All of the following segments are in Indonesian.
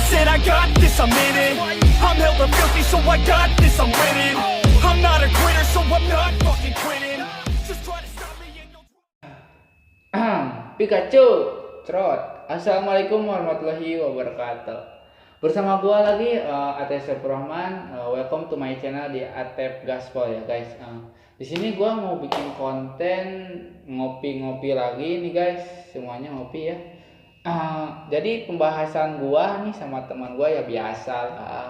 said I got this, I'm in it. I'm hella filthy, so I got this, I'm winning. I'm not a quitter, so I'm not fucking quitting. Just try to stop me and you'll... Pikachu, Trot. Assalamualaikum warahmatullahi wabarakatuh. Bersama gua lagi Atep Surahman. Welcome to my channel di Atep Gaspol ya guys. Di sini gua mau bikin konten ngopi-ngopi lagi nih guys. Semuanya ngopi ya. Jadi pembahasan gua nih sama teman gua ya biasa lah.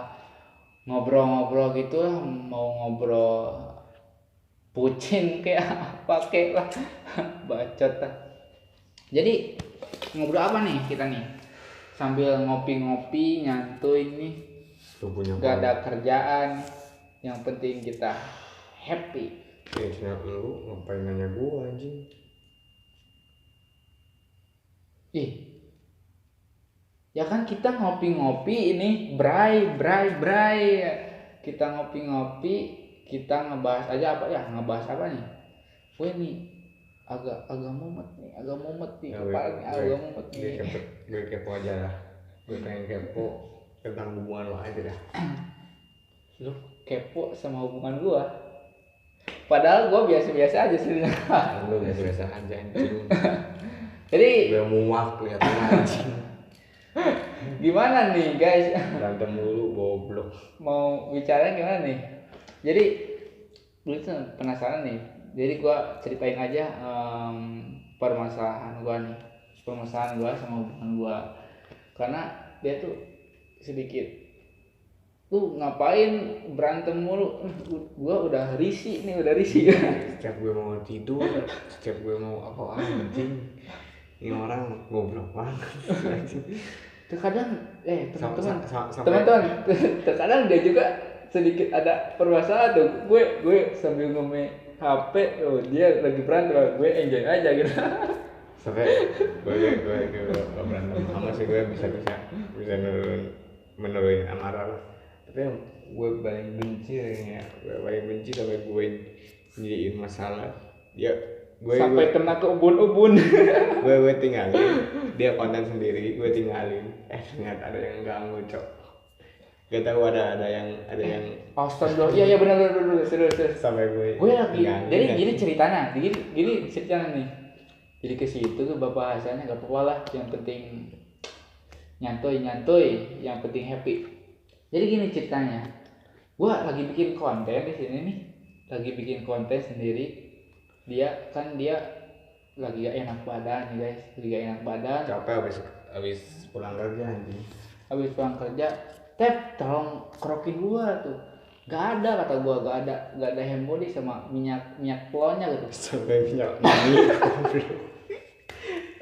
Ngobrol-ngobrol gitu lah, mau ngobrol pucin kayak apa kayak lah. Bacot lah. Jadi ngobrol apa nih kita nih? Sambil ngopi-ngopi, nyantuy nih. Gak ada kerjaan. Yang penting kita happy. Kenapa lu ngapain nanya gua anjing? Ya kan kita ngopi-ngopi ini bray. Kita ngopi-ngopi, kita ngebahas aja apa ya? Ngebahas apa nih? Gue nih agak mumet nih, kepala nih agak mumet nih. Gue kepo aja lah. Gue pengen kepo tentang hubungan lo aja dah. Lu kepo sama hubungan gua? Padahal gua biasa-biasa aja sebenarnya. Lu biasa aja anjing. Jadi Gue muak kelihatan anjing. gimana nih guys? Berantem dulu goblok. Mau bicara gimana nih? Jadi lu tuh penasaran nih. Jadi gua ceritain aja permasalahan gua sama hubungan gua. Karena dia tuh sedikit lu ngapain berantem mulu? Gua udah risih. Setiap gue mau tidur, setiap gue mau apa anjing. Ini orang goblok banget. Terkadang teman-teman Sampai- terkadang dia juga sedikit ada permasalahan tuh. Gue sambil ngome HP, dia lagi berantem, gue enjoy aja gitu. Sampai gue berantem sama sih, gue bisa menurunin amarah. Tapi yang gue paling benci sampai gue jadiin masalah dia. Sampai kena ke ubun-ubun. gue tinggalin dia konten sendiri, gue tinggalin ternyata ada yang ganggu cok. Gak tahu ada yang Astaga, iya benar serius. sampai gue Lagi tinggalin. jadi gini ceritanya nih. Jadi ke situ tuh bahasanya gak apa-apa lah, yang penting nyantuy, yang penting happy. Jadi gini ceritanya, gua lagi bikin konten di sini nih, sendiri. Dia lagi gak enak badan nih guys, Capek habis pulang kerja anjing. habis pulang kerja. Tep, tolong kerokin gua tuh. Gak ada kata gua, gak ada hand body sama minyak plonnya gitu. Sampai minyak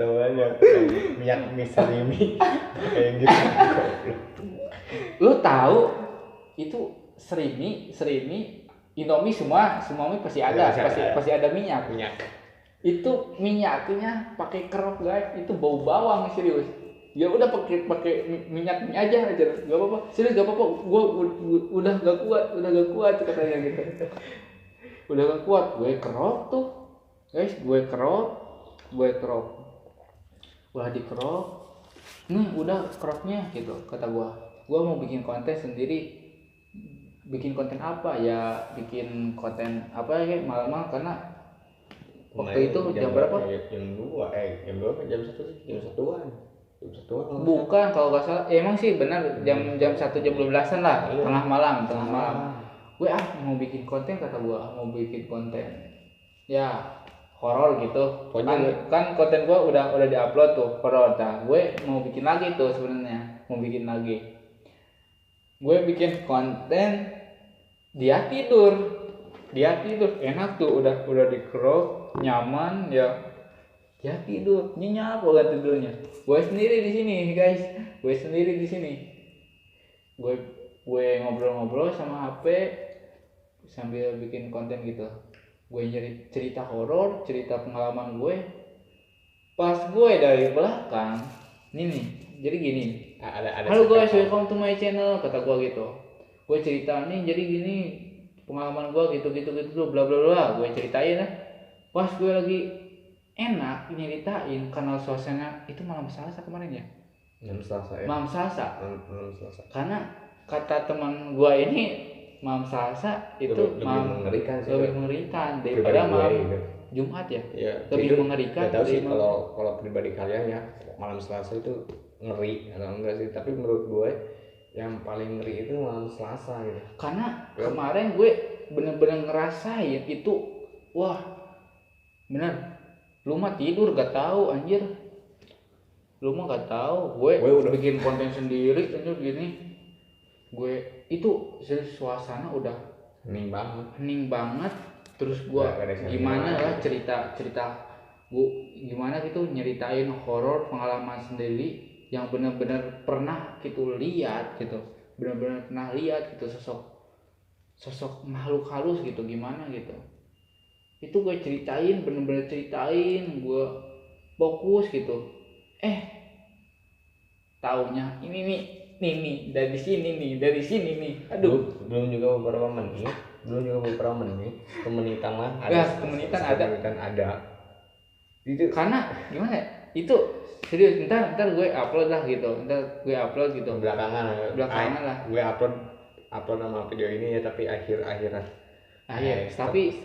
tahu aja minyak misalimi kayak gitu. Lu tahu itu serimi Indomie semua mie pasti ada, pasti ada minyak. Itu minyaknya pakai kerok guys, itu bau bawang serius. Ya udah pakai minyak aja, gak apa-apa. Serius gak apa-apa. Gua udah gak kuat katanya gitu. Udah gak kuat, gue kerok tuh. Guys, gue kerok. Udah dikerok. Nih, udah keroknya gitu kata gua. Gua mau bikin konten sendiri. Bikin konten apa ya? Bikin konten apa ya malam-malam karena waktu itu jam berapa? Jam 2 jam 1-an. Bukan kalau nggak salah, emang sih benar jam 1 jam 12-an lah, Iya. tengah malam. Gue mau bikin konten kata gue, ya horor gitu. Pokoknya Kan konten gue udah diupload tuh horor. Nah, gue mau bikin lagi tuh sebenarnya, Gue bikin konten dia tidur enak tuh udah dikerok nyaman ya. Ya tidur, nyenyak banget tidurnya. Gue sendiri di sini guys, gue ngobrol-ngobrol sama HP sambil bikin konten gitu. Gue cerita horor, cerita pengalaman gue. Pas gue dari belakang, nih, jadi gini. ada Halo guys, welcome to my channel, kata gue gitu. Gue cerita nih, jadi gini pengalaman gue gitu bla bla bla. Gue ceritain ya. Pas gue lagi enak nyeritain karena suasana itu malam Selasa kemarin ya. Mam Salsa ya. Mam Salsa. Mam Salsa. Karena kata teman gua ini Mam Salsa itu lebih mengerikan sih. Lebih mengerikan daripada Mam gitu. Jumat ya. Iya. Lebih mengerikan. Gak tahu sih kalau pribadi kalian ya, malam Selasa itu ngeri atau enggak sih, tapi menurut gue yang paling ngeri itu malam Selasa gitu. Karena kemarin gue bener-bener ngerasain itu, wah bener, lu mah tidur gak tahu anjir, lu mah gak tahu, gue udah bikin konten sendiri anjir gini, gue itu suasana udah hening banget, terus gue gimana lah cerita gue gimana gitu nyeritain horor pengalaman sendiri yang benar-benar pernah gitu lihat gitu, benar-benar pernah lihat gitu sosok makhluk halus gitu gimana gitu, itu gue ceritain, benar-benar ceritain, gue fokus gitu, taunya ini nih dari sini nih, aduh. belum juga beberapa menit kemenitan ada itu karena gimana ya? Itu serius, ntar gue upload lah gitu, belakangan lah gue upload nama video ini ya, tapi akhiran tapi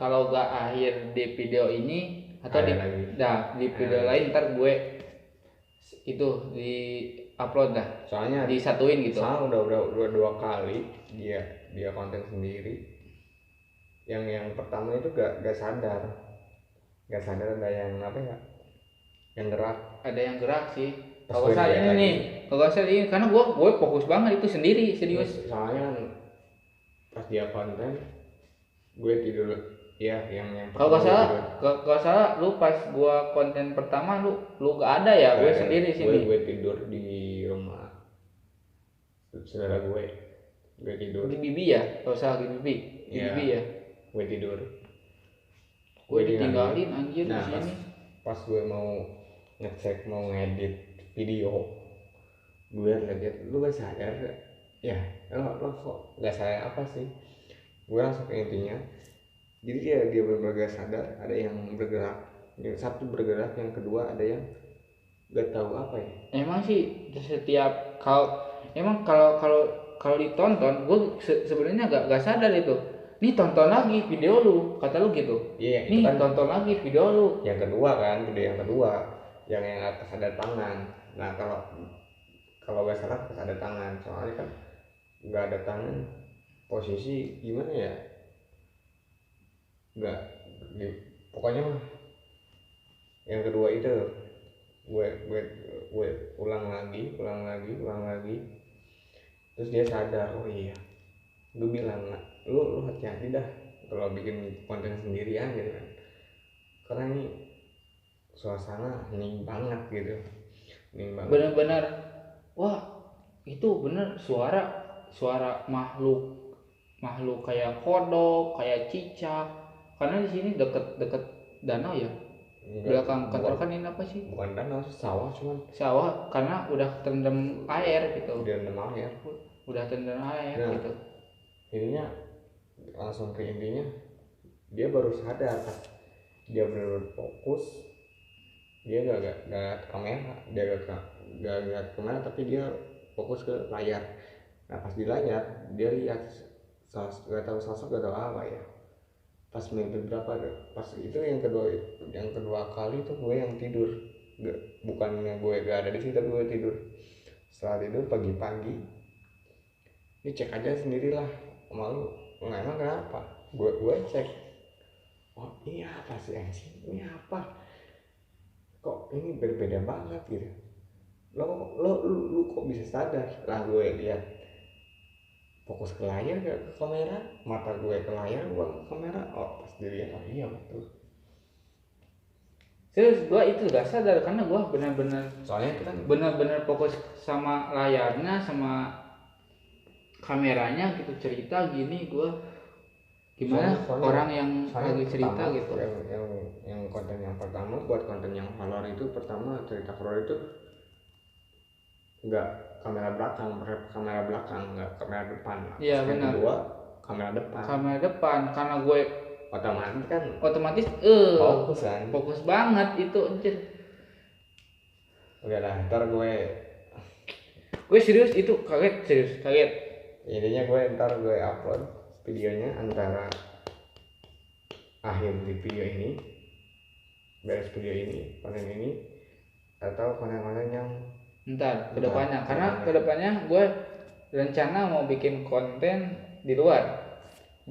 kalau gak akhir di video ini atau di video lain ntar gue itu di upload dah, soalnya disatuin gitu. Soalnya udah 2 kali dia konten sendiri. Yang pertama itu gak sadar ada yang apa ya, yang gerak. Ada yang gerak sih. Kalau saya ini karena gue fokus banget itu sendiri, serius. Soalnya pas dia konten gue tidur ya, yang kalau gak salah lu pas gue konten pertama lu gak ada ya, gue sendiri sini. Gue tidur di rumah saudara gue tidur di Bibi ya, kalau salah di Bibi ya. Gue tidur, gue ditinggalin anjir di sini. Pas gue mau ngecek, mau ngedit video, gue lihat lu gak sadar ya, lo kok gak sadar apa sih? Gue langsung ke intinya. Jadi dia benar-benar gak sadar, ada yang bergerak, yang satu bergerak, yang kedua ada yang gak tahu apa ya. Emang sih setiap kalau ditonton, gue sebenarnya gak sadar itu. Nih tonton lagi video lu, kata lu gitu. Iya. Nih kan tonton lagi video lu. Yang kedua kan, video yang kedua, yang atas ada tangan. Nah kalau gak salah atas ada tangan, soalnya kan nggak ada tangan, posisi gimana ya? Nggak, pokoknya mah yang kedua itu gue ulang lagi, terus dia sadar, oh iya, gue bilang lu hati-hati dah kalau bikin konten sendirian gitu kan, karena ini suasana hening banget gitu, bener-bener, wah itu bener suara makhluk kayak kodok, kayak cicak, karena di sini deket danau ya. Belakang kantor kan ini apa sih? Bukan danau, sawah, karena udah terendam air gitu. Udah terendam air gitu. Intinya langsung ke intinya, dia baru sadar kan, dia benar-benar fokus, dia gak lihat kamera, dia gak lihat kamera, tapi dia fokus ke layar. Nah pas di layar dia lihat gak tahu sosok, gak tahu apa ya. Pas menit berapa, pas itu yang kedua kali tuh gue yang tidur, bukannya gue gak ada di situ, tapi gue tidur. Setelah tidur pagi-pagi, ini cek aja sendirilah, malu nggak, emang kenapa? Gue cek, oh ini apa sih anjing, ini apa? Kok ini berbeda banget gitu? Lu kok bisa sadar? Lah gue lihat, fokus ke layar, ke kamera, mata gue ke layar, gue ke kamera, oh pas dilihat, oh iya betul. Terus gue itu gak sadar karena gue benar-benar, soalnya itu kan benar-benar fokus sama layarnya, sama kameranya gitu, cerita gini gue gimana soalnya, orang yang lagi cerita pertama, gitu. Yang konten yang pertama, buat konten yang horor itu, pertama cerita horor itu enggak kamera belakang, enggak kamera depan. Iya benar. Kedua kamera depan karena gue otomatis fokus banget itu anjir. Udah lah, ntar gue serius itu kaget. intinya ntar gue upload videonya antara akhir di video ini, beres video ini, konten ini, atau konten-konten yang Ntar kedepannya, karena kedepannya gue rencana mau bikin konten di luar,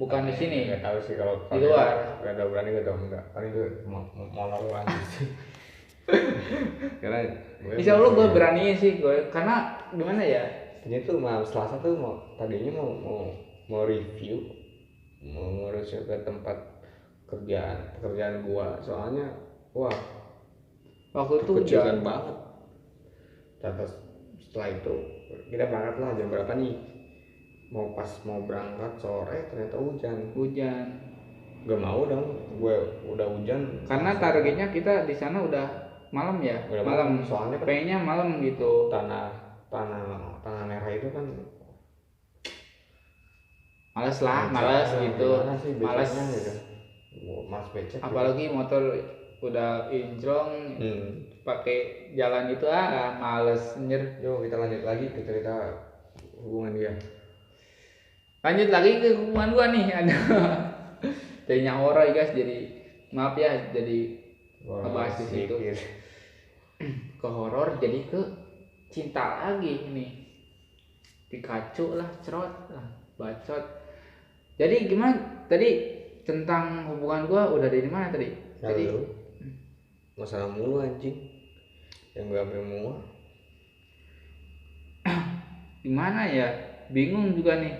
bukan di sini. nggak tahu sih kalau Di luar. nggak ada berani gak tau enggak paling gue mau naruh aja sih. Karena Insya Allah gue berani sih gue, karena gimana ya? ini tuh malam Selasa tuh tadinya mau review, mau ngurus ke tempat pekerjaan gua, soalnya wah Waktu itu kecilan banget. Terus setelah itu kita berangkat lah jam berapa nih? Mau berangkat sore ternyata hujan. Gak mau dong, gue udah hujan. Karena targetnya kita di sana udah malam ya, Udah malam. soalnya kan Pengennya malam gitu. tanah merah itu kan Males gitu. gimana sih Males. beceknya gitu. Mas becek. Apalagi motor udah injrong, pakai jalan itu males nyer. Yuk kita lanjut lagi ke cerita hubungan dia. Lanjut lagi ke hubungan gua nih, ada dari nyawara guys, jadi maaf ya, jadi ngebahas di situ ke horor, jadi ke cinta lagi ini, Pikachu lah, cerot lah, bacot. Jadi gimana tadi tentang hubungan gua udah dari mana tadi? Tadi Lalu masalah mulu anjing yang gue ambil semua. gimana ya? Bingung juga nih.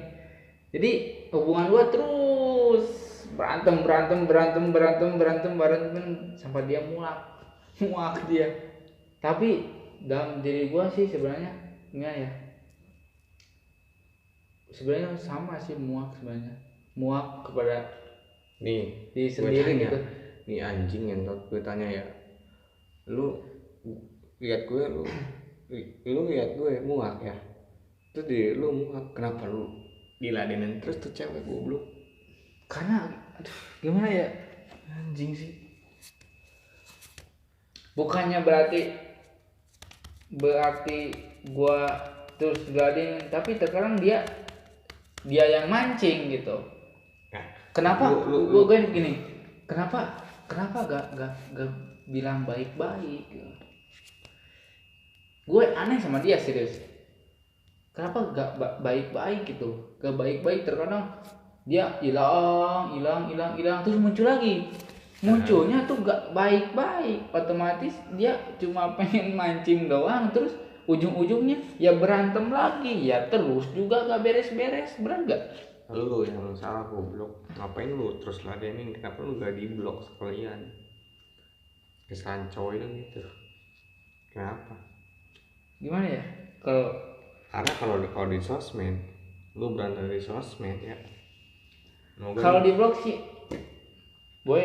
Jadi hubungan gua terus berantem sampai dia muak dia. Tapi dalam diri gua sih sebenarnya enggak ya. Sebenarnya sama sih muak kepada Nih diri gue sendiri tanya, gitu. nih anjing yang gue tanya ya, lu lihat gue muak ya, terus diri lu muak, kenapa lu diladenin terus tuh cewek goblok? Karena gimana ya, Anjing sih. bukannya berarti gua terus diladenin, tapi terkadang dia yang mancing gitu. Nah, Kenapa lu- gue gini, kenapa gak bilang baik-baik gitu. Gue aneh sama dia serius, kenapa gak baik-baik gitu, gak baik-baik. Terkadang dia hilang terus muncul lagi, munculnya tuh gak baik-baik, otomatis dia cuma pengen mancing doang, terus ujung-ujungnya ya berantem lagi, ya terus juga gak beres-beres, bener gak? lu yang salah goblok, ngapain lu terus ladenin, kenapa lu gak di blok sekalian? Kesalahan cowok itu gitu, kenapa? Gimana ya, kalau Karena kalau di sosmed, lu berantem di sosmed ya. kalau di blog sih gue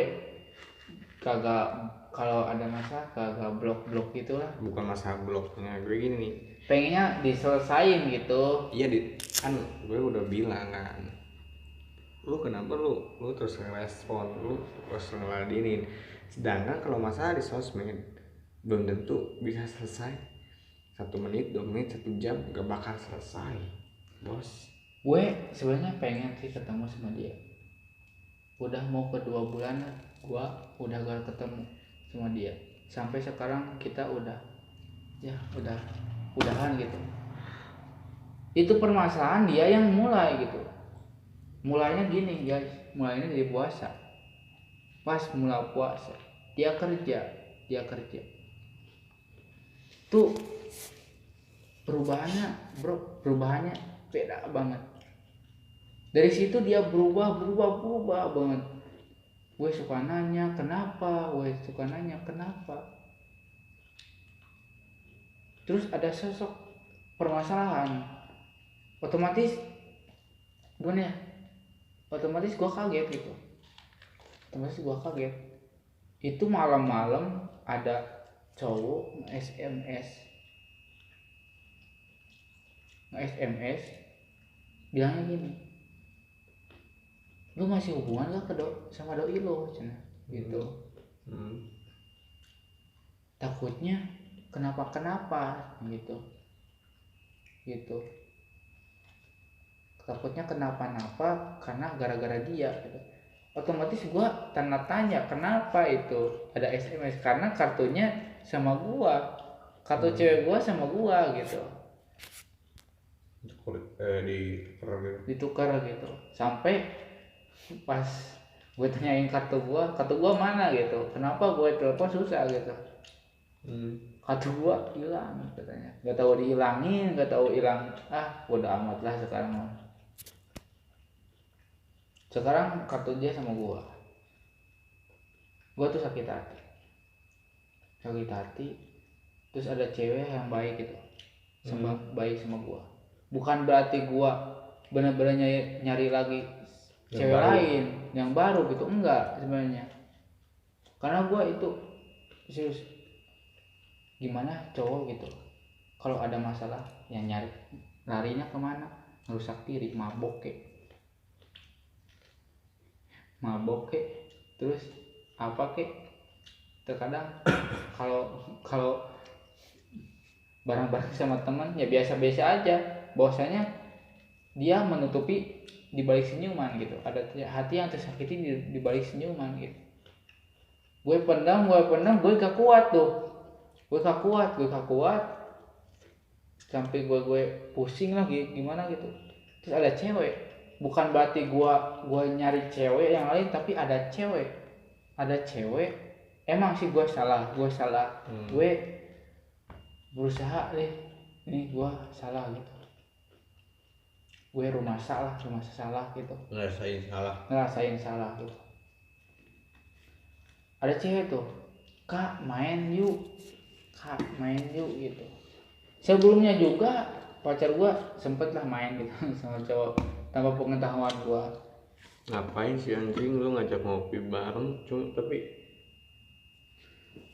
kagak, kalau ada masalah kagak blok gitulah, Bukan masalah bloknya, gue gini nih. pengennya diselesain gitu. Iya kan gue udah bilang kan, lu kenapa lu terus ngerespon, lu terus ngeladenin. Sedangkan kalau masalah di sosmed belum tentu bisa selesai 1 menit, 2 menit, 1 jam, gak bakal selesai bos. Gue sebenarnya pengen sih ketemu sama dia, udah mau ke 2 bulan gue udah gak ketemu sama dia. Sampai sekarang kita udahan gitu. Itu permasalahan dia yang mulai gitu. Mulainya gini guys, mulainya dari puasa. Pas mulai puasa dia kerja tuh perubahannya beda banget. Dari situ dia berubah banget. Gue suka nanya kenapa, terus ada sosok permasalahan, otomatis gimana ya, otomatis gue kaget gitu. Itu malam-malam ada cowok nge-SMS bilangnya gini, lu masih hubungan gak sama doi lo, cina gitu. Takutnya kenapa gitu takutnya kenapa-napa karena gara-gara dia gitu. Otomatis gua tanda tanya kenapa itu ada SMS, karena kartunya sama gua, kartu cewek gua sama gua gitu, di ditukar gitu. Sampai pas gue tanyain kartu gua mana gitu, kenapa gue telepon susah gitu, kartu gua hilang katanya, nggak tahu dihilangin, nggak tahu hilang, udah amat lah sekarang kartu dia sama gua tuh sakit hati. Terus ada cewek yang baik gitu, baik sama gua, bukan berarti gua benar-benar nyari lagi Yang cewek baru. lain yang baru gitu, enggak sebenarnya. Karena gua itu serius, gimana cowok gitu kalau ada masalah yang nyari larinya kemana, ngerusak diri, mabok terus apa terkadang kalau bareng-bareng sama teman ya biasa-biasa aja, bahwasanya dia menutupi di balik senyuman gitu, ada hati yang tersakiti di balik senyuman gitu. Gue pendam, gue gak kuat sampai gue pusing lagi gimana gitu. Terus ada cewek, bukan berarti gue nyari cewek yang lain, tapi ada cewek emang sih gue salah. Gue berusaha deh, ini gue salah gitu, gue rumah salah gitu, ngerasain salah gitu. Ada cewek tuh, kak main yuk gitu. Sebelumnya juga pacar gua sempet lah main gitu sama cowok tanpa pengetahuan gua. Ngapain sih anjing lu ngajak ngopi bareng tapi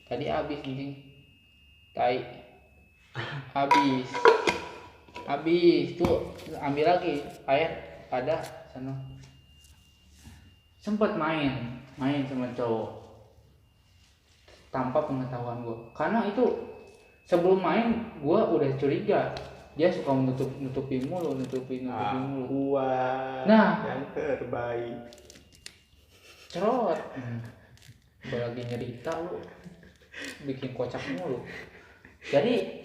Tadi habis anjing, tai habis tuh, ambil lagi air ada sana. Sempet main sama cowok tanpa pengetahuan gua, karena itu sebelum main gua udah curiga dia suka nutupi mulu. gua Nah, yang terbaik. cerot. Gua lagi nyerita lu bikin kocak mulu. Jadi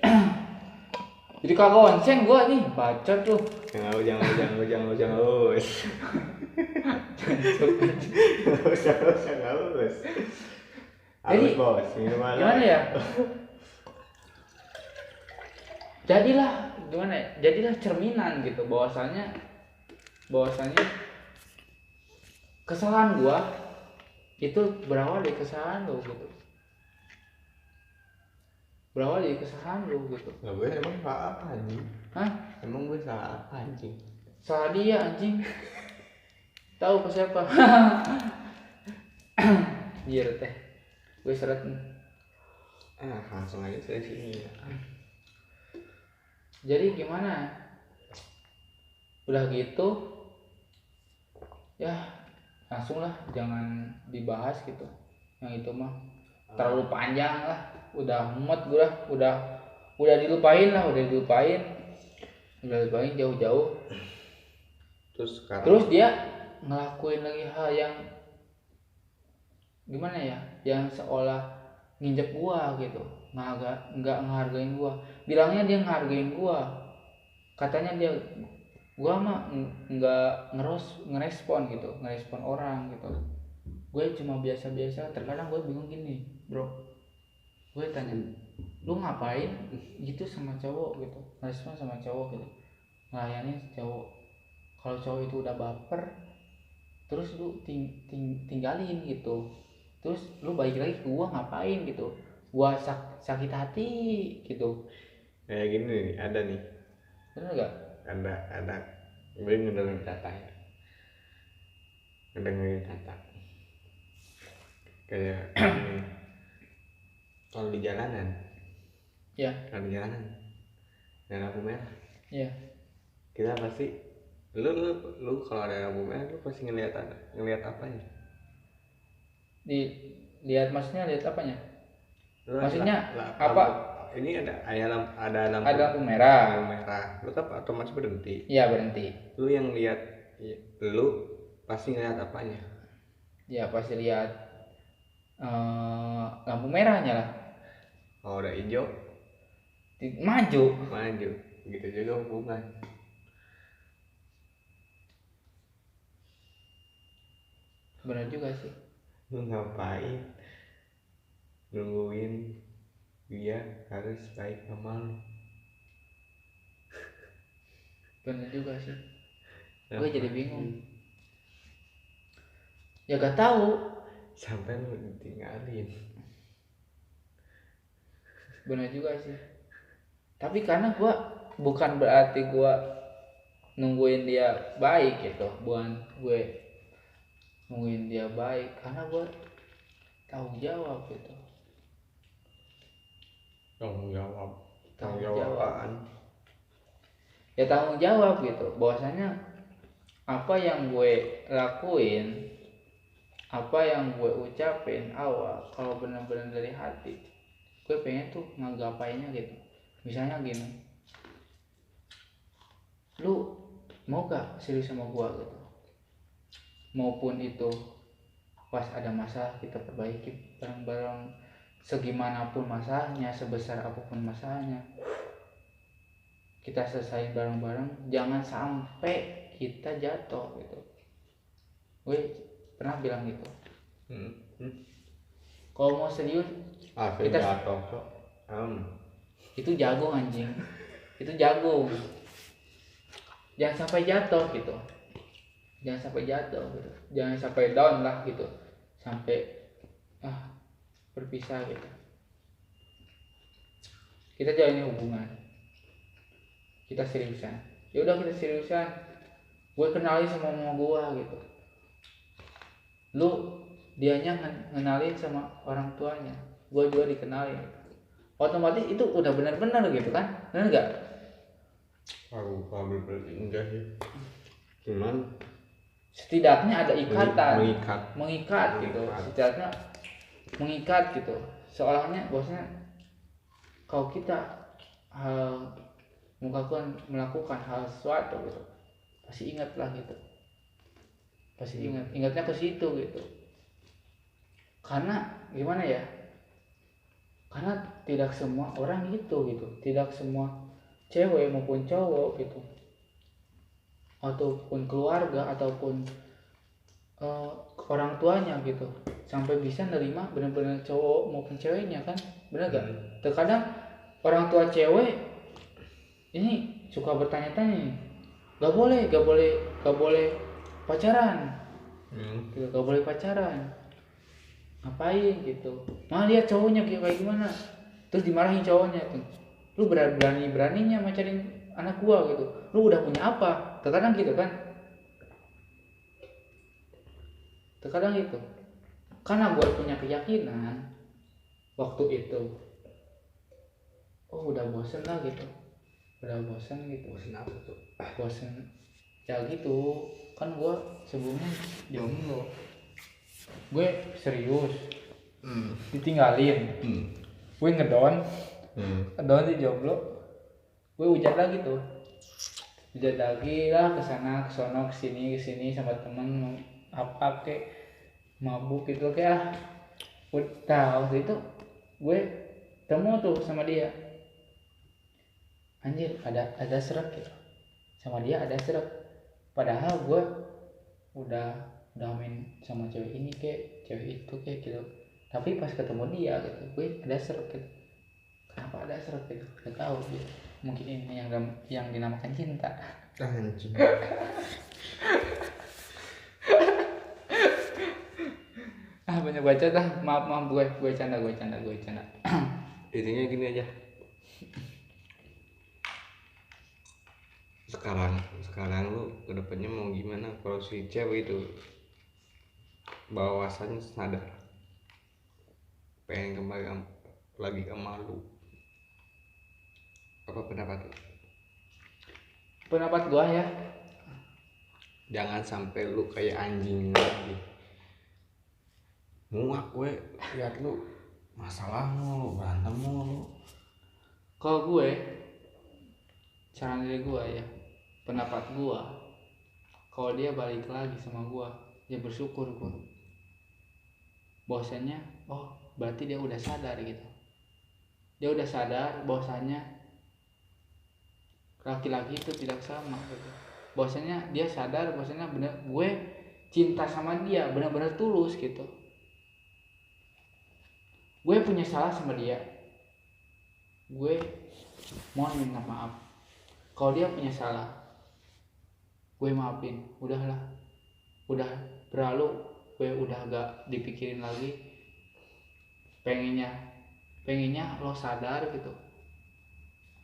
jadi kagak onsen gua nih, bacot tuh. Jangan lu. Jadi Bos, gimana ya? Jadilah cerminan gitu, bahwasanya kesalahan gua itu berawal dari kesalahan lo gitu. Nah, gue emang salah apa anjing? Hah? Emang gue salah apa anjing? Salah dia anjing. Tahu ke siapa? Biar teh. Gue seret nih. Langsung aja dari sini ya. Jadi gimana? Udah gitu ya langsung lah, jangan dibahas gitu. Yang itu mah terlalu panjang lah. Udah mumet gue lah. Udah dilupain jauh-jauh. Terus dia ngelakuin lagi hal yang gimana ya, yang seolah nginjek gua gitu, nggak ngehargain gua. Bilangnya dia ngehargain gua, katanya gua mah nggak ngerespon orang gitu. Gue cuma biasa-biasa. Terkadang gue bingung gini bro, gue tanya lu ngapain gitu sama cowok gitu, ngerespon sama cowok gitu, ngelayanin cowok. Kalau cowok itu udah baper terus lu tinggalin gitu, terus lu balik lagi ke gua ngapain gitu, gua sakit hati gitu. Kayak gini nih, ada nih. Bener gak? Ada. Gue ngedengerin kata ya. Kayak ini. Kalau di jalanan. Ya. Dan lampu merah. Iya. Kita pasti lu kalau ada lampu merah lu pasti ngelihat apanya? Lihat maksudnya lihat apanya? Lu Maksudnya lampu, apa? ini ada lampu ada lampu merah. lampu merah, lu kan otomatis berhenti. Iya berhenti. Lu yang lihat, lu pasti ngeliat apanya? Ya pasti lihat lampu merahnya lah. Kalau udah hijau Maju. maju, gitu juga hubungan. Benar juga sih. Lu ngapain nungguin dia harus baik sama lu? Benar juga sih. Gue Ngapain? jadi bingung. Ya gak tahu. Sampai lu ditinggalin. Benar juga sih. Tapi karena gue bukan berarti gue nungguin dia baik gitu, bukan gue nungguin dia baik, karena gue tanggung jawab gitu. Tanggung jawab Jawab. apaan? Ya tanggung jawab gitu, bahwasanya apa yang gue lakuin, apa yang gue ucapin awal, kalau benar-benar dari hati, gue pengen tuh ngagapainnya gitu. Misalnya gini, lu mau gak serius sama gue gitu, maupun itu pas ada masalah kita perbaiki bareng-bareng, segimanapun masalahnya, sebesar apapun masalahnya, kita selesai bareng-bareng, jangan sampai kita jatuh gitu. Gue pernah bilang gitu, kalau mau serius Kita kita jatuh kok. itu jagung anjing, itu jagung, jangan sampai jatuh gitu, jangan sampai jatuh gitu, jangan sampai down lah gitu, sampai berpisah gitu. Kita jalani hubungan, kita seriusan, ya udah kita seriusan, gue kenalin sama mama gue gitu, lu dianya ngenalin sama orang tuanya, gue juga dikenalin, otomatis itu udah benar-benar gitu kan, benar nggak? Aku bener enggak sih. Cuman Setidaknya ada ikatan, mengikat gitu, setidaknya mengikat gitu, seolahnya bosnya kalau kita melakukan hal sesuatu gitu, pasti ingat lah gitu, pasti ingatnya ke situ gitu. Karena gimana ya, karena tidak semua orang gitu, tidak semua cewek maupun cowok gitu, ataupun keluarga, ataupun orang tuanya gitu, sampai bisa nerima benar-benar cowok maupun ceweknya kan, benar gak? Terkadang orang tua cewek ini suka bertanya-tanya nih, gak boleh pacaran, gitu, gak boleh pacaran, ngapain gitu, malah lihat cowoknya kayak gimana, terus dimarahin cowoknya tuh, lu beraninya macarin anak gua gitu, lu udah punya apa? Terkadang gitu kan, terkadang itu karena gue punya keyakinan waktu itu, udah bosen lah gitu, bosen apa tuh? Bosen ya gitu kan, gue sebelumnya jomblo, gue serius, ditinggalin, gue ngedon di jomblo, gue hujan lagi lah, kesana kesono kesini sama temen, apa kek mabuk gitu kayak udah. Waktu itu gue temu tuh sama dia, anjir ada seret gitu, sama dia ada seret, padahal gue udah main sama cewek ini kayak cewek itu kayak gitu, tapi pas ketemu dia gitu gue ada seret gitu. Kenapa ada seret gitu, gak tahu gitu. Mungkin ini yang dinamakan cinta. Anjing. Banyak baca dah, maaf gue canda. Intinya gini aja. Sekarang lu kedepannya mau gimana? Kalau si cewek itu bahwasannya sadar pengen kembali lagi sama lu, apa pendapat lu? Pendapat gue ya, Jangan sampai lu kayak anjing lagi. Muak gue lihat lu masalah mulu, berantem mulu. Kalau gue, saran dari gue ya, pendapat gue, kalau dia balik lagi sama gue, ya bersyukur gue. Bahwasanya, oh berarti dia udah sadar gitu. Dia udah sadar bahwasanya laki-laki itu tidak sama gitu. Bahwasanya dia sadar bahwasanya bener gue cinta sama dia, benar-benar tulus gitu. Gue punya salah sama dia, gue mohon minta maaf. Kalau dia punya salah, gue maafin. Udahlah, udah berlalu, gue udah gak dipikirin lagi. Pengennya lo sadar gitu.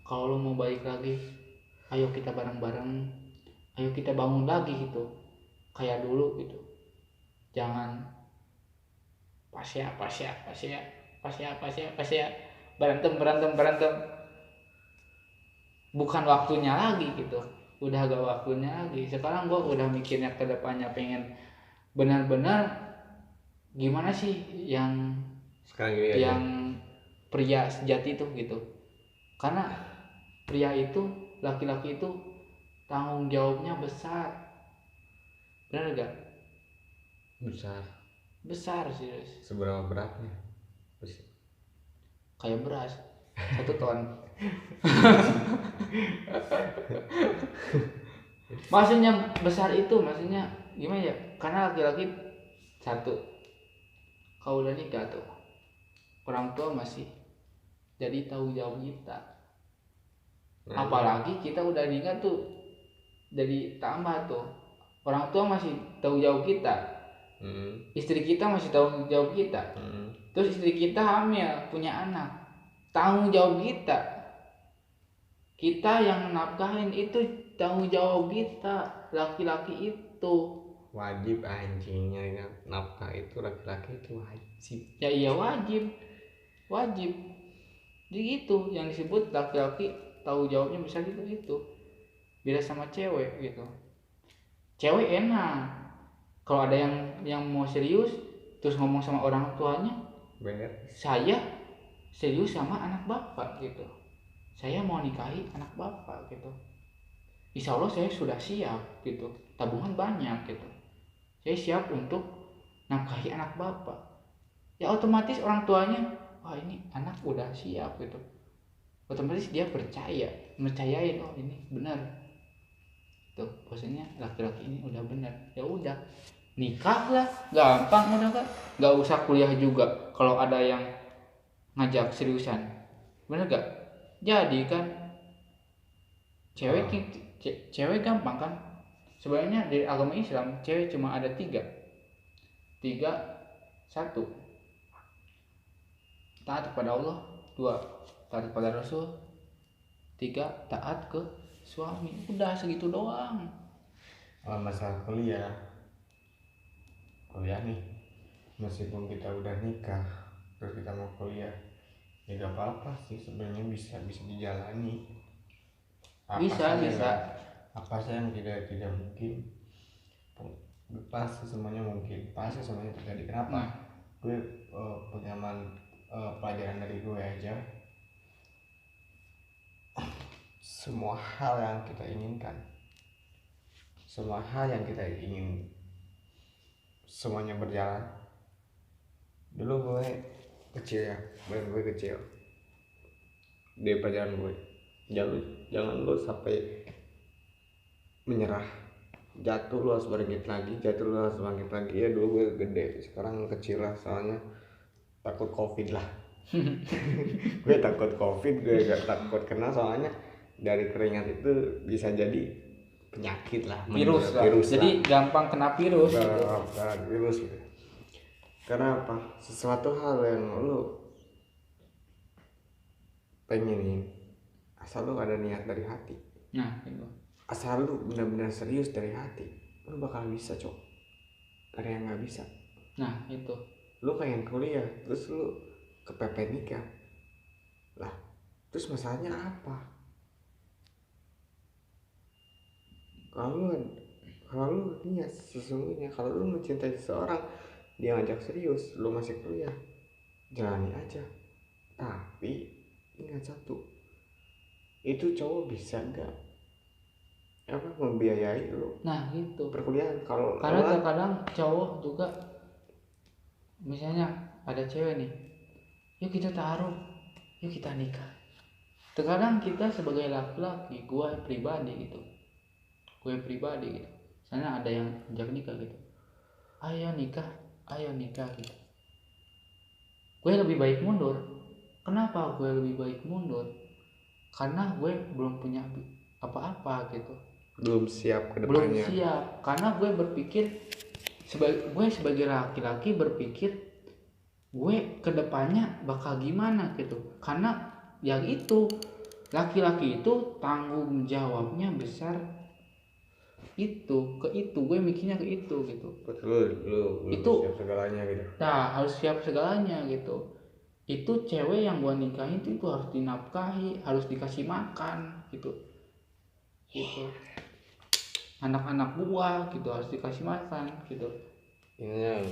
Kalau lo mau balik lagi, ayo kita bareng-bareng, ayo kita bangun lagi gitu, kayak dulu gitu. Jangan pasya berantem. Bukan waktunya lagi gitu, udah gak waktunya lagi. Sekarang gue udah mikirnya ke depannya, pengen benar-benar gimana sih yang Sekarang gini aja. yang pria sejati itu gitu. Karena pria itu, laki-laki itu tanggung jawabnya besar, benar gak? Besar serius. Seberapa beratnya? Kayak beras 1 ton. Maksudnya besar itu maksudnya gimana ya? Karena laki-laki satu, kalau udah nikah tuh orang tua masih jadi tanggung jawab kita. Apalagi kita udah nikah tuh jadi tambah tuh, orang tua masih tanggung jawab kita. Istri kita masih tanggung jawab kita. Terus istri kita hamil, punya anak, tanggung jawab kita. Kita yang nafkahin itu tanggung jawab kita. Laki-laki itu Wajib anjingnya, nafkah itu laki-laki itu wajib. ya iya wajib. Jadi itu yang disebut laki-laki tanggung jawabnya besar itu. Beda sama cewek gitu. Cewek enak. Kalau ada yang mau serius terus ngomong sama orang tuanya, Bener. saya serius sama anak bapak gitu, saya mau nikahi anak bapak gitu, insya Allah saya sudah siap gitu, tabungan banyak gitu, saya siap untuk nafkahi anak bapak. Ya otomatis orang tuanya, wah ini anak udah siap gitu, otomatis dia percayain, oh ini benar tuh, maksudnya laki-laki ini udah benar. Ya udah, nikah lah, gampang udah kan, nggak usah kuliah juga kalau ada yang ngajak seriusan, bener gak? Jadi kan cewek gampang kan, sebenarnya dari agama Islam cewek cuma ada tiga. Satu, taat kepada Allah. 2, taat kepada Rasul. 3, taat ke suami. Udah segitu doang. Masalah kuliah nih, meskipun kita udah nikah terus kita mau kuliah, ya gak apa-apa sih sebenarnya, bisa dijalani. Bisa. Apa sih yang tidak mungkin? Pasti semuanya mungkin, pasti semuanya terjadi. Kenapa? Gue pengalaman pelajaran dari gue aja. Semua hal yang kita inginkan, semuanya berjalan. Dulu gue kecil di pelajaran gue, jangan lo sampai menyerah. Jatuh lo harus bangkit lagi. Ya dulu gue gede, sekarang kecil lah, soalnya takut covid lah. Gue takut covid, gue gak takut kena, soalnya dari keringat itu bisa jadi penyakit lah, virus lah. Jadi gampang kena virus gitu. Virus gitu. Karena apa? Sesuatu hal yang lo pengenin, asal lo ada niat dari hati. Nah, gitu. Asal lo benar-benar serius dari hati, lo bakal bisa, cok. Ada yang nggak bisa. Nah, itu. Lo pengen kuliah, terus lo kepepet nikah, lah, terus masalahnya apa? Kalau lu niat sesungguhnya, kalau lu mencintai seseorang, dia ngajak serius, lu masih kuliah, jalani aja. Tapi ingat satu, itu cowok bisa nggak membiayai lu Nah gitu. perkuliahan kalau Karena lu- terkadang cowok juga, misalnya ada cewek nih, yuk kita taruh, yuk kita nikah. Terkadang kita sebagai laki-laki, gue pribadi gitu, misalnya ada yang ajak nikah gitu, ayo nikah gitu, gue lebih baik mundur. Kenapa gue lebih baik mundur? Karena gue belum punya apa-apa gitu, belum siap ke belum depannya. siap. Karena gue berpikir gue sebagai laki-laki berpikir gue kedepannya bakal gimana gitu. Karena yang itu laki-laki itu tanggung jawabnya besar, itu gue mikirnya ke itu gitu. Lu Itu siap segalanya gitu. nah harus siap segalanya gitu. Itu cewek yang gua nikahin itu harus dinafkahi, harus dikasih makan gitu, anak-anak gua gitu harus dikasih makan gitu. Ininya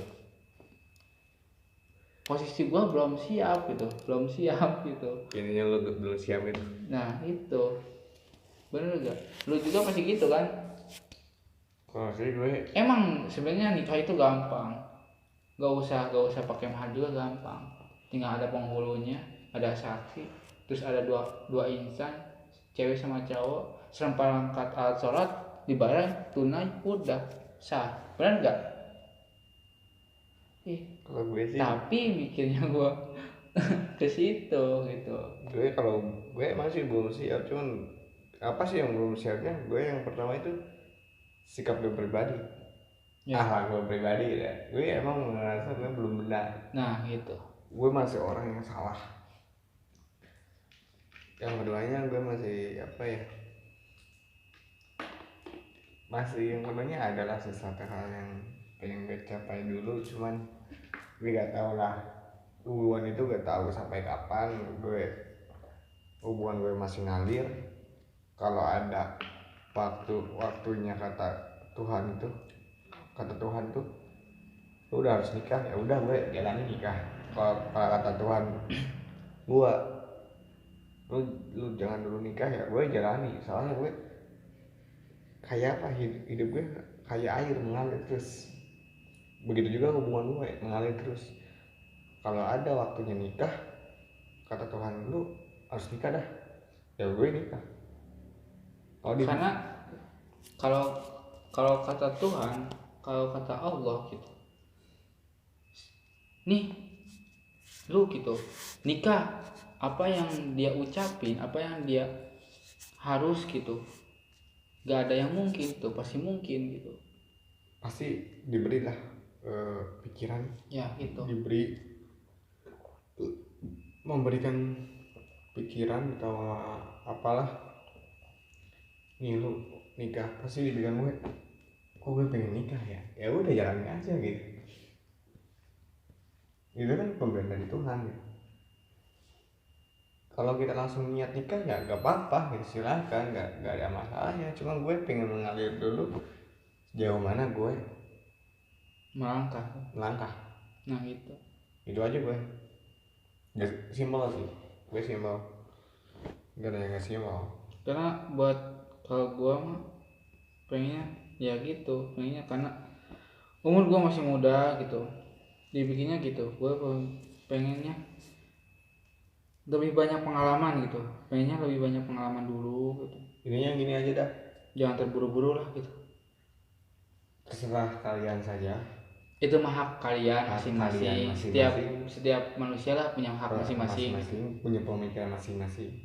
Posisi gua belum siap gitu. ininya lu belum siap gitu. Nah itu bener gak? Lu juga pasti gitu kan? Kalau sih gue Emang sebenarnya nikah itu gampang, gak usah pakai mahar juga gampang. Tinggal ada penghulunya, ada saksi, terus ada dua insan, cewek sama cowok, serempat alat sholat, dibayar tunai, udah sah. Benar nggak? kalau gue sih Tapi mikirnya gua ke situ gitu. kalau gue masih belum siap, cuman apa sih yang belum siapnya? Gue yang pertama itu sikap gue pribadi, akhlak gue pribadi ya. Gue emang merasa gue belum benar. Nah gitu. Gue masih orang yang salah. Yang keduanya gue masih masih yang keduanya adalah sesuatu hal yang pengen gue capai dulu, cuman gue gak tahu lah hubungan itu gak tahu sampai kapan. Hubungan gue masih ngalir. Kalau ada waktunya kata Tuhan tuh lu udah harus nikah, ya udah gue jalani nikah. Kalau kata Tuhan gue lu jangan dulu nikah, ya gue jalani. Soalnya gue kayak apa, hidup gue kayak air mengalir terus. Begitu juga hubungan gue mengalir terus. Kalau ada waktunya nikah, kata Tuhan lu harus nikah dah, ya gue nikah. Karena kalau kata Tuhan, kalau kata Allah gitu, nih lu gitu nikah, apa yang dia ucapin, apa yang dia harus gitu, gak ada yang mungkin tuh, pasti mungkin gitu. Pasti diberilah pikiran, Ya gitu. memberikan pikiran atau apalah. Nih lu nikah, pasti dibilang gue, kok gue pengen nikah ya, ya udah jalanin aja gitu. Itu kan pemberian dari Tuhan ya. Kalau kita langsung niat nikah ya gak apa-apa gitu, silakan, gak ada masalahnya. Cuma gue pengen mengalir dulu sejauh mana gue melangkah. Nah gitu. Itu aja gue. Gak simpel sih, gue simpel, gak ada yang gak simpel. Karena buat kalau gua mah pengennya ya gitu, pengennya karena umur gua masih muda gitu, dibikinnya gitu. Gua pengennya lebih banyak pengalaman gitu, pengennya lebih banyak pengalaman dulu gitu. Ininya gini aja dah, Jangan terburu-buru lah gitu. terserah kalian saja. Itu mah hak kalian Hak masing-masing. kalian masing-masing. Setiap manusia lah punya hak masing-masing. Punya pemikiran masing-masing.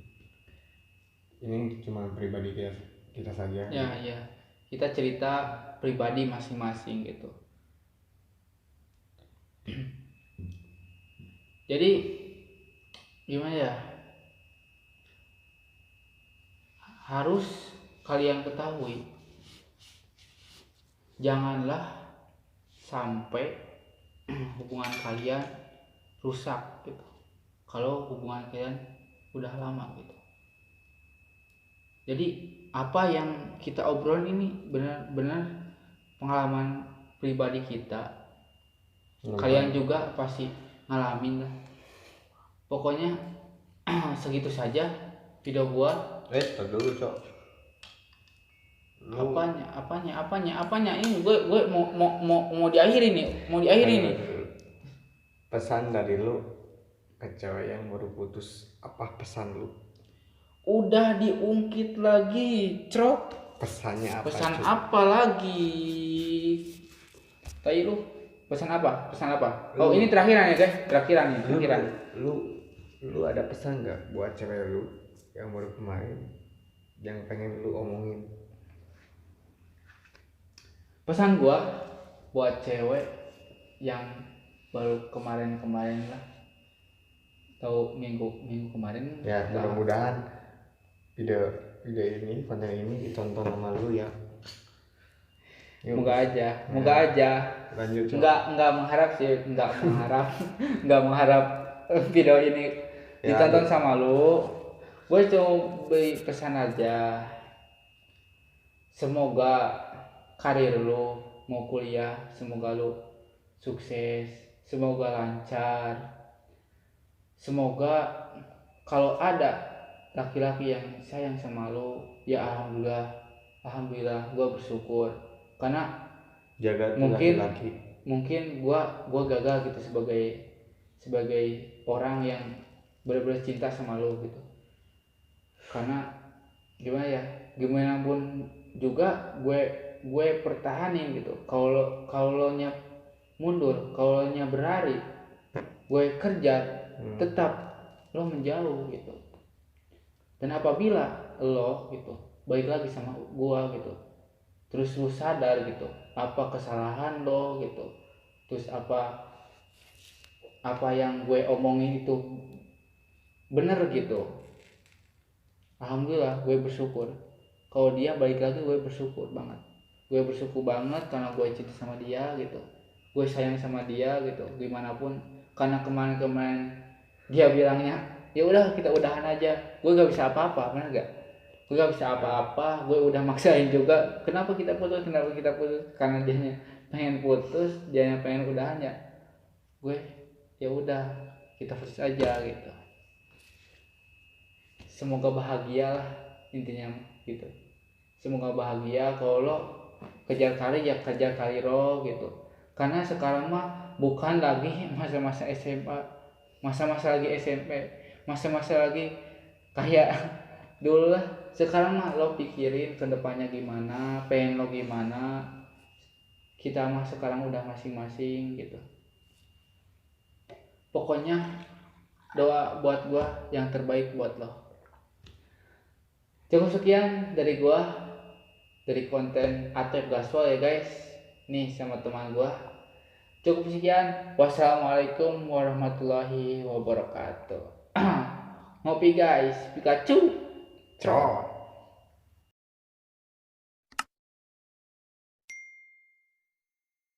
Ini cuma pribadi kita saja. Ya. Kita cerita pribadi masing-masing gitu. Jadi gimana ya? Harus kalian ketahui, janganlah sampai hubungan kalian rusak gitu. Kalau hubungan kalian udah lama gitu. Jadi apa yang kita obrolin ini benar-benar pengalaman pribadi kita. Kalian juga pasti ngalamin lah. Pokoknya segitu saja video gua. tar dulu cok. Lu apanya ini gue mau diakhiri nih. Pesan dari lu ke cewek yang baru putus, apa pesan lu? Udah diungkit lagi, Crok. Pesannya apa? Pesan Cok? apa lagi? Tai lu. Pesan apa? Oh, ini terakhiran ya, guys. Terakhiran. Lu ada pesan nggak buat cewek lu yang baru kemarin yang pengen lu omongin? Pesan gua buat cewek yang baru kemarin lah. Tahu minggu kemarin. Ya, mudah-mudahan video ini, konten ini ditonton sama lu ya. Yuk. Moga aja. Lanjut. Cok. Enggak mengharap video ini Ya, ditonton sama lu. Gue cuma beri pesan aja. Semoga karir lu mau kuliah, semoga lu sukses, semoga lancar. Semoga kalau ada laki-laki yang sayang sama lu, ya alhamdulillah gue bersyukur. Karena jaga mungkin laki-laki. Mungkin gua gagal gitu sebagai orang yang benar-benar cinta sama lo gitu. Karena gimana pun juga gue pertahanin gitu. Kalau nya mundur, kalau nya berlari, gue kerja, tetap lo menjauh gitu. Dan apabila lo gitu balik lagi sama gua gitu, terus lu sadar gitu apa kesalahan lo gitu, terus apa yang gue omongin itu bener gitu, alhamdulillah gue bersyukur. Kalau dia balik lagi gue bersyukur banget karena gue cinta sama dia gitu, gue sayang sama dia gitu gimana pun. Karena kemarin dia bilangnya ya udah kita udahan aja, gue gak bisa apa-apa, bener gak? Gue gak bisa apa-apa, gue udah maksain juga. Kenapa kita putus? Karena dia pengen putus, dia pengen udahan ya. Gue ya udah kita putus aja gitu. Semoga bahagia lah intinya gitu. Semoga bahagia. Kalau lo kejar karir ya kejar karir lo gitu. Karena sekarang mah bukan lagi masa-masa SMA, masa-masa lagi SMP, masa-masa lagi kayak dulu lah. Sekarang mah lo pikirin ke depannya gimana, pengen lo gimana. Kita mah sekarang udah masing-masing gitu. Pokoknya doa buat gua yang terbaik buat lo. Cukup sekian dari gua, dari konten Atep Gaspol ya guys. Nih sama teman gua. Cukup sekian. Wassalamualaikum warahmatullahi wabarakatuh. Ngopi guys, Pikachu. Cok.